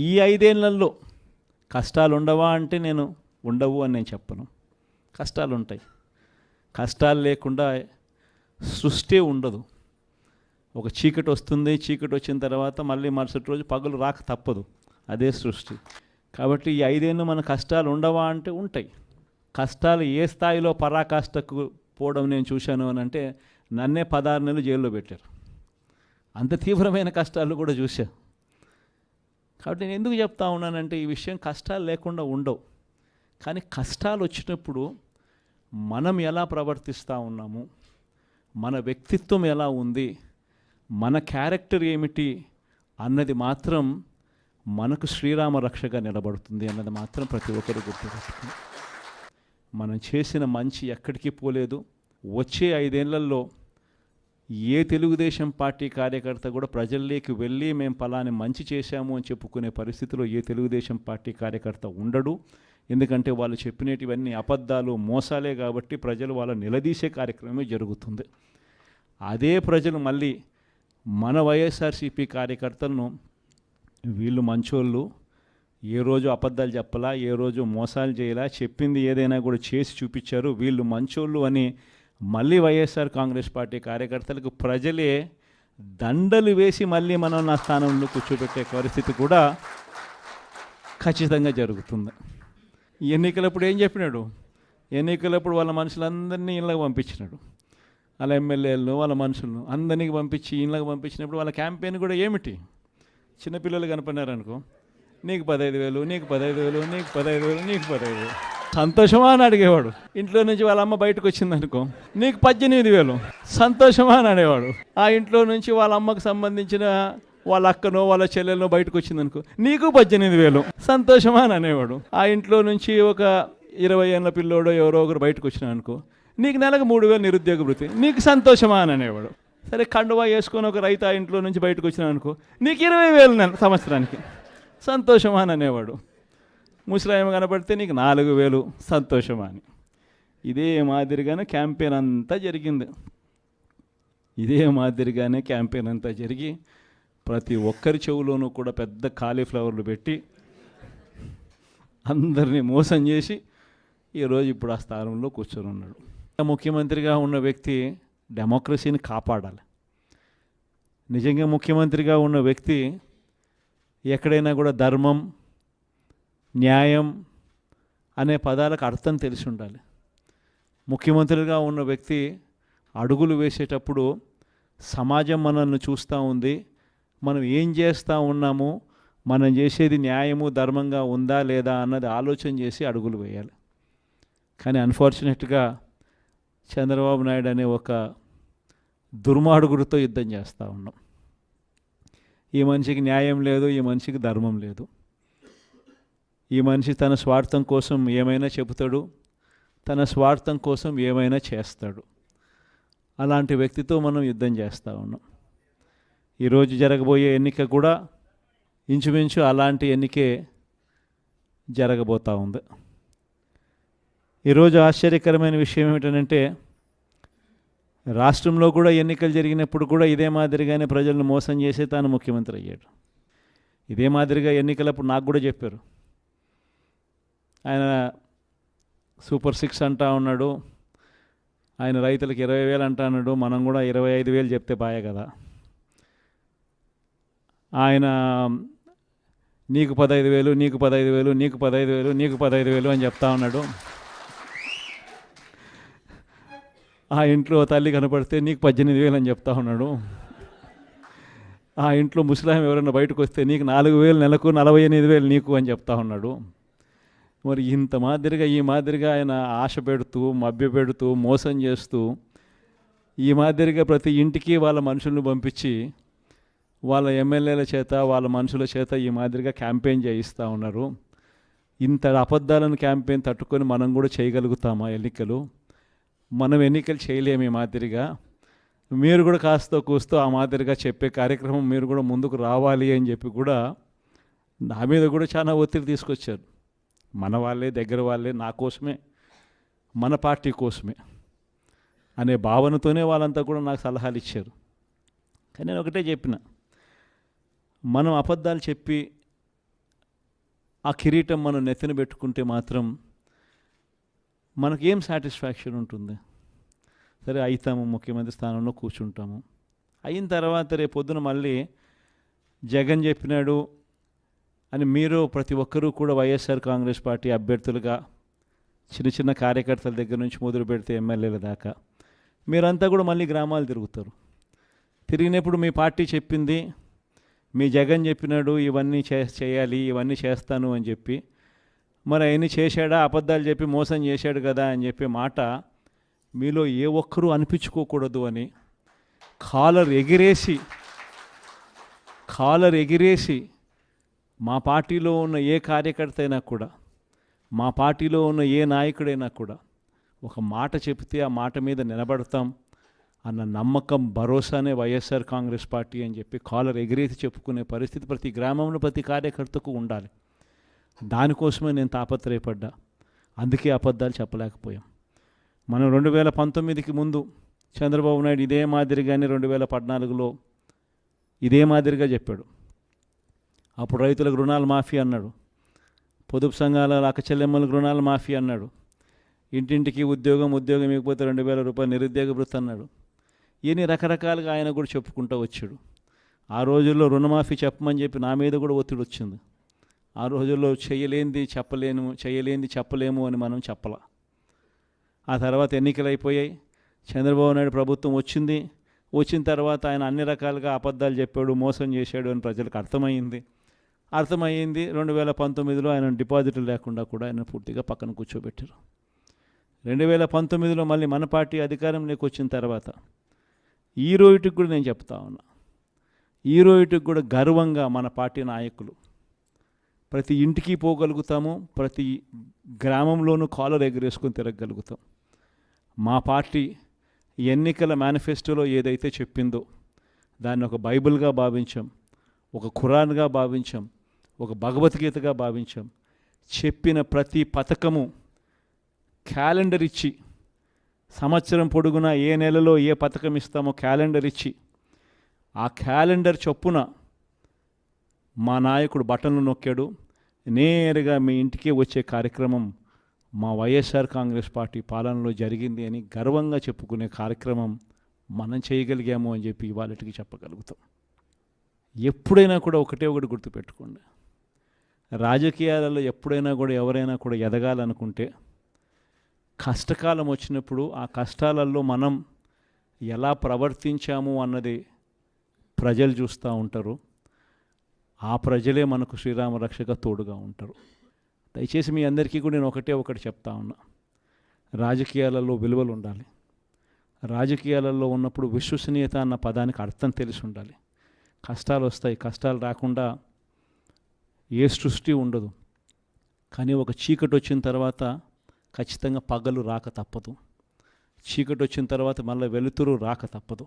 ఈ 5 ఏళ్లలో కష్టాలు ఉండవా అంటే నేను ఉండవు అని నేను చెప్పను. కష్టాలు ఉంటాయి. కష్టాలు లేకుండా సృష్టి ఉండదు. ఒక చీకటి వస్తుంది, చీకటి వచ్చిన తర్వాత మళ్ళీ మరుసటి రోజు పగలు రాక తప్పదు. అదే సృష్టి. కాబట్టి ఈ 5 ఏళ్ళు మన కష్టాలు ఉండవా అంటే ఉంటాయి. కష్టాలు ఏ స్థాయిలో పరాకాష్ఠకు పోవడం నేను చూశాను అని అంటే నన్నే 16 నెలలు జైల్లో పెట్టారు. అంత తీవ్రమైన కష్టాలు కూడా చూశా. కాబట్టి నేను ఎందుకు చెప్తా ఉన్నానంటే ఈ విషయం కష్టాలు లేకుండా ఉండవు. కానీ కష్టాలు వచ్చినప్పుడు మనం ఎలా ప్రవర్తిస్తూ ఉన్నాము, మన వ్యక్తిత్వం ఎలా ఉంది, మన క్యారెక్టర్ ఏమిటి అన్నది మాత్రం మనకు శ్రీరామ రక్షగా నిలబడుతుంది అన్నది మాత్రం ప్రతి ఒక్కరు గుర్తుపెట్టుకుని. మనం చేసిన మంచి ఎక్కడికి పోలేదు. వచ్చే 5 ఏళ్లలో ఏ తెలుగుదేశం పార్టీ కార్యకర్త కూడా ప్రజల్లోకి వెళ్ళి మేము పలాని మంచి చేశాము అని చెప్పుకునే పరిస్థితిలో ఏ తెలుగుదేశం పార్టీ కార్యకర్త ఉండడు. ఎందుకంటే వాళ్ళు చెప్పినటివన్నీ అబద్ధాలు, మోసాలే కాబట్టి ప్రజలు వాళ్ళ నిలదీసే కార్యక్రమమే జరుగుతుంది. అదే ప్రజలు మళ్ళీ మన వైఎస్ఆర్సీపీ కార్యకర్తలను వీళ్ళు మంచోళ్ళు, ఏ రోజు అబద్ధాలు చెప్పలా, ఏ రోజు మోసాలు చేయలా, చెప్పింది ఏదైనా కూడా చేసి చూపించారు, వీళ్ళు మంచోళ్ళు అని మళ్ళీ వైఎస్ఆర్ కాంగ్రెస్ పార్టీ కార్యకర్తలకు ప్రజలే దండలు వేసి మళ్ళీ మనం నా స్థానంలో కూర్చోబెట్టే పరిస్థితి కూడా ఖచ్చితంగా జరుగుతుంది. ఎన్నికలప్పుడు ఏం చెప్పినాడు? ఎన్నికలప్పుడు వాళ్ళ మనుషులందరినీ ఇళ్ళకి పంపించినాడు. వాళ్ళ ఎమ్మెల్యేలను, వాళ్ళ మనుషులను అందరినీ పంపించి ఇళ్ళకి పంపించినప్పుడు వాళ్ళ క్యాంపెయిన్ కూడా ఏమిటి? చిన్నపిల్లలు కనపడినారనుకో, నీకు 15,000, నీకు 15,000, నీకు 15,000, నీకు 15,000. సంతోషమా అని అడిగేవాడు. ఇంట్లో నుంచి వాళ్ళ అమ్మ బయటకు వచ్చిందనుకో, నీకు 18,000, సంతోషమా అని అనేవాడు. ఆ ఇంట్లో నుంచి వాళ్ళ అమ్మకు సంబంధించిన వాళ్ళ అక్కనో వాళ్ళ చెల్లెలనో బయటకు వచ్చిందనుకో, నీకు 18,000, సంతోషమా అని అనేవాడు. ఆ ఇంట్లో నుంచి ఒక 20 ఏళ్ళ పిల్లోడో ఎవరో ఒకరు బయటకు వచ్చినా అనుకో, నీకు నెలకు 3,000 నిరుద్యోగ వృత్తి, నీకు సంతోషమా అని అనేవాడు. సరే కండువా వేసుకొని ఒక రైతు ఆ ఇంట్లో నుంచి బయటకు వచ్చినా అనుకో, నీకు 20,000 సంవత్సరానికి, సంతోషమా అని అనేవాడు. ముసలాయమ కనపడితే నీకు 4,000, సంతోషమా అని. ఇదే మాదిరిగానే క్యాంపెయిన్ అంతా జరిగింది. ఇదే మాదిరిగానే క్యాంపెయిన్ అంతా జరిగి ప్రతి ఒక్కరి చెవులోనూ కూడా పెద్ద కాలీఫ్లవర్లు పెట్టి అందరినీ మోసం చేసి ఈరోజు ఇప్పుడు ఆ స్థానంలో కూర్చొని ఉన్నాడు. ముఖ్యమంత్రిగా ఉన్న వ్యక్తి డెమోక్రసీని కాపాడాలి. నిజంగా ముఖ్యమంత్రిగా ఉన్న వ్యక్తి ఎక్కడైనా కూడా ధర్మం, న్యాయం అనే పదాలకు అర్థం తెలిసి ఉండాలి. ముఖ్యమంత్రిగా ఉన్న వ్యక్తి అడుగులు వేసేటప్పుడు సమాజం మనల్ని చూస్తూ ఉంది, మనం ఏం చేస్తూ ఉన్నాము, మనం చేసేది న్యాయము ధర్మంగా ఉందా లేదా అన్నది ఆలోచన చేసి అడుగులు వేయాలి. కానీ అన్ఫార్చునేట్గా చంద్రబాబు నాయుడు అనే ఒక దుర్మార్గుడితో యుద్ధం చేస్తూ ఉన్నాం. ఈ మనిషికి న్యాయం లేదు, ఈ మనిషికి ధర్మం లేదు. ఈ మనిషి తన స్వార్థం కోసం ఏమైనా చెబుతాడు, తన స్వార్థం కోసం ఏమైనా చేస్తాడు. అలాంటి వ్యక్తితో మనం యుద్ధం చేస్తూ ఉన్నాం. ఈరోజు జరగబోయే ఎన్నిక కూడా ఇంచుమించు అలాంటి ఎన్నికే జరగబోతూ ఉంది. ఈరోజు ఆశ్చర్యకరమైన విషయం ఏమిటంటే రాష్ట్రంలో కూడా ఎన్నికలు జరిగినప్పుడు కూడా ఇదే మాదిరిగానే ప్రజలను మోసం చేసే తాను ముఖ్యమంత్రి అయ్యాడు. ఇదే మాదిరిగా ఎన్నికలప్పుడు నాకు కూడా చెప్పారు. ఆయన సూపర్ 6 అంటా ఉన్నాడు, ఆయన రైతులకు 20,000 అంటా అన్నాడు, మనం కూడా 25,000 చెప్తే బాయే కదా. ఆయన నీకు 15,000, నీకు 15,000, నీకు 15,000, నీకు 15,000 అని చెప్తా ఉన్నాడు. ఆ ఇంట్లో తల్లి కనపడితే నీకు 18,000 అని చెప్తా ఉన్నాడు. ఆ ఇంట్లో ముసలాం ఎవరైనా బయటకు వస్తే నీకు 4,000 నెలకు, 48,000 నీకు అని చెప్తా ఉన్నాడు. మరి ఇంత మాదిరిగా ఈ మాదిరిగా ఆయన ఆశ పెడుతూ, మభ్య పెడుతూ, మోసం చేస్తూ, ఈ మాదిరిగా ప్రతి ఇంటికి వాళ్ళ మనుషులను పంపించి వాళ్ళ ఎమ్మెల్యేల చేత, వాళ్ళ మనుషుల చేత ఈ మాదిరిగా క్యాంపెయిన్ చేయిస్తూ ఉన్నారు. ఇంత అబద్ధాలను క్యాంపెయిన్ తట్టుకొని మనం కూడా చేయగలుగుతామా ఎన్నికలు? మనం ఎన్నికలు చేయలేము ఈ మాదిరిగా. మీరు కూడా కాస్తో కూస్తో ఆ మాదిరిగా చెప్పే కార్యక్రమం మీరు కూడా ముందుకు రావాలి అని చెప్పి కూడా నా మీద కూడా చాలా ఒత్తిడి తీసుకొచ్చారు. మన వాళ్ళే, దగ్గర వాళ్ళే, నా కోసమే, మన పార్టీ కోసమే అనే భావనతోనే వాళ్ళంతా కూడా నాకు సలహాలు ఇచ్చారు. కానీ నేను ఒకటే చెప్పిన, మనం అబద్ధాలు చెప్పి ఆ కిరీటం మనం నెత్తిన పెట్టుకుంటే మాత్రం మనకేం సాటిస్ఫాక్షన్ ఉంటుంది? సరే అవుతాము, ముఖ్యమంత్రి స్థానంలో కూర్చుంటాము. అయిన తర్వాత రేపు పొద్దున మళ్ళీ జగన్ చెప్పినాడు అని మీరు ప్రతి ఒక్కరూ కూడా వైఎస్ఆర్ కాంగ్రెస్ పార్టీ అభ్యర్థులుగా చిన్న చిన్న కార్యకర్తల దగ్గర నుంచి మొదలు పెడితే ఎమ్మెల్యేల దాకా మీరంతా కూడా మళ్ళీ గ్రామాలు తిరుగుతారు. తిరిగినప్పుడు మీ పార్టీ చెప్పింది, మీ జగన్ చెప్పినాడు ఇవన్నీ చేయాలి, ఇవన్నీ చేస్తాను అని చెప్పి, మరి అవన్నీ చేశాడా, అబద్ధాలు చెప్పి మోసం చేశాడు కదా అని చెప్పే మాట మీలో ఏ ఒక్కరూ అనిపించుకోకూడదు అని కాలర్ ఎగిరేసి మా పార్టీలో ఉన్న ఏ కార్యకర్త అయినా కూడా, మా పార్టీలో ఉన్న ఏ నాయకుడైనా కూడా ఒక మాట చెప్తే ఆ మాట మీద నిలబడతాం అన్న నమ్మకం, భరోసానే వైఎస్ఆర్ కాంగ్రెస్ పార్టీ అని చెప్పి కాలర్ ఎగిరేసి చెప్పుకునే పరిస్థితి ప్రతి గ్రామంలో ప్రతి కార్యకర్తకు ఉండాలి. దానికోసమే నేను తాపత్రయపడ్డా. అందుకే అబద్ధాలు చెప్పలేకపోయాం. మనం 2019కి ముందు చంద్రబాబు నాయుడు ఇదే మాదిరిగానే 2014లో ఇదే మాదిరిగా చెప్పాడు. అప్పుడు రైతులకు రుణాలు మాఫీ అన్నాడు, పొదుపు సంఘాల అక్క చెల్లెమ్మలకు రుణాలు మాఫీ అన్నాడు, ఇంటింటికి ఉద్యోగం ఇవ్వకపోతే 2000 రూపాయలు నిరుద్యోగ భృతి అన్నాడు. ఇవన్నీ రకరకాలుగా ఆయన కూడా చెప్పుకుంటూ వచ్చాడు. ఆ రోజుల్లో రుణమాఫీ చెప్పమని చెప్పి నా మీద కూడా ఒత్తిడి వచ్చింది. ఆ రోజుల్లో చేయలేంది చెప్పలేము అని మనం చెప్పలా. ఆ తర్వాత ఎన్నికలు అయిపోయాయి, చంద్రబాబు నాయుడు ప్రభుత్వం వచ్చిన తర్వాత ఆయన అన్ని రకాలుగా అబద్ధాలు చెప్పాడు, మోసం చేశాడు అని ప్రజలకు అర్థమైంది. 2019లో ఆయన డిపాజిట్లు లేకుండా కూడా ఆయన పూర్తిగా పక్కన కూర్చోబెట్టారు. 2019లో మళ్ళీ మన పార్టీ అధికారంలోకి వచ్చిన తర్వాత ఈ రోజుకి కూడా నేను చెప్తా ఉన్నా, ఈ రోజుకి కూడా గర్వంగా మన పార్టీ నాయకులు ప్రతి ఇంటికి పోగలుగుతాము, ప్రతి గ్రామంలోనూ కాలర్ ఎగరేసుకొని తిరగలుగుతాం. మా పార్టీ ఎన్నికల మేనిఫెస్టోలో ఏదైతే చెప్పిందో దాన్ని ఒక బైబిల్గా భావించాం, ఒక ఖురాన్గా భావించాం, ఒక భగవద్గీతగా భావించాం. చెప్పిన ప్రతి పథకము క్యాలెండర్ ఇచ్చి, సంవత్సరం పొడుగునా ఏ నెలలో ఏ పథకం ఇస్తామో క్యాలెండర్ ఇచ్చి, ఆ క్యాలెండర్ చొప్పున మా నాయకుడు బటన్లు నొక్కాడు. నేరుగా మీ ఇంటికే వచ్చే కార్యక్రమం మా వైఎస్ఆర్ కాంగ్రెస్ పార్టీ పాలనలో జరిగింది అని గర్వంగా చెప్పుకునే కార్యక్రమం మనం చేయగలిగాము అని చెప్పి ఇవాళకి చెప్పగలుగుతాం. ఎప్పుడైనా కూడా ఒకటి గుర్తుపెట్టుకోండి, రాజకీయాలలో ఎప్పుడైనా కూడా ఎవరైనా కూడా ఎదగాలనుకుంటే కష్టకాలం వచ్చినప్పుడు ఆ కష్టాలలో మనం ఎలా ప్రవర్తించాము అన్నది ప్రజలు చూస్తూ ఉంటారు. ఆ ప్రజలే మనకు శ్రీరామ రక్షగా తోడుగా ఉంటారు. దయచేసి మీ అందరికీ కూడా నేను ఒకటి చెప్తా ఉన్నా, రాజకీయాలలో విలువలు ఉండాలి. రాజకీయాలలో ఉన్నప్పుడు విశ్వసనీయత అన్న పదానికి అర్థం తెలిసి ఉండాలి. కష్టాలు వస్తాయి, కష్టాలు రాకుండా ఏ సృష్టి ఉండదు. కానీ ఒక చీకటి వచ్చిన తర్వాత ఖచ్చితంగా పగలు రాక తప్పదు, చీకటి వచ్చిన తర్వాత మళ్ళీ వెలుతురు రాక తప్పదు.